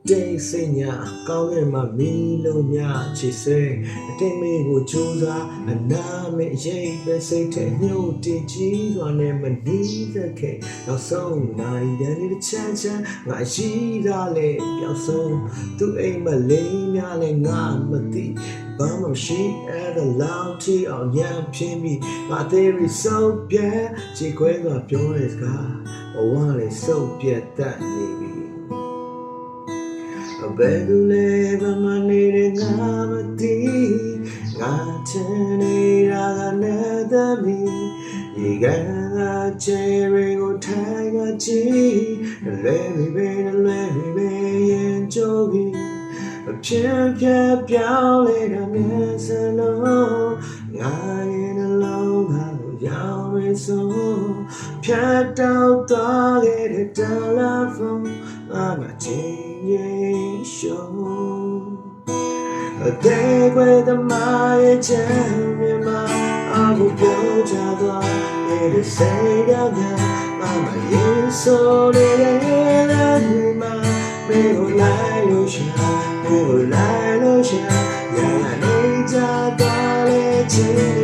တိတ်စိတ်ညာကောင်းတဲ့မှာမီးလုံးများချစ်စိတ်အတိတ်မေကိုကြိုးစားအနာမေရိပ်ပဲစိတ်ထဲညှို့တည်ကြီးစွာနဲ့မနီးသက်ခဲ့နောက်ဆုံးနိုင်တဲ့တစ်ချမ်းချမ်းငါရှိတာလေပျောက်ဆုံးသူအိမ်မလေးများလဲငါမသိဘာမှမရှိအဲ့ဒါလောက်ထိအောင်ရံပြင်းပြီးငါ theory စုပ်ပြဲခြေခွဲကပြောတဲ့စကားဘဝလေးစုပ်ပြတ်တတ်နေပြီဘယ်သူလဲဘာမှနေတဲ့ငါမသိငါချင်နေတာကနဲ့သမီးဒီကနေ့ချေရီကိုထိုင်ကကြည့်လဲပဲရင်ကြိုးပြီးအဖြစ်ပြပြောင်းလဲတာမျက်စလုံးငါရဲ့နှလုံးသားကိုရောက်ရစို့ဖြတ်တောက်သွားခဲ့တဲ့တယ်လီဖုန်းငါချင်းရင်ရှုံးအသေးခွေသမားရဲ့ချမ်းမြေမှာအခုပြောချသွားတဲ့စိတ်ဓာတ်ကမရင်ဆိုနေတဲ့လမ်းတွေမှာမင်းကိုလိုက်လို့ရှာမင်းကိုလိုက်လို့ရှာရရနေကြသွားတဲ့ချင်း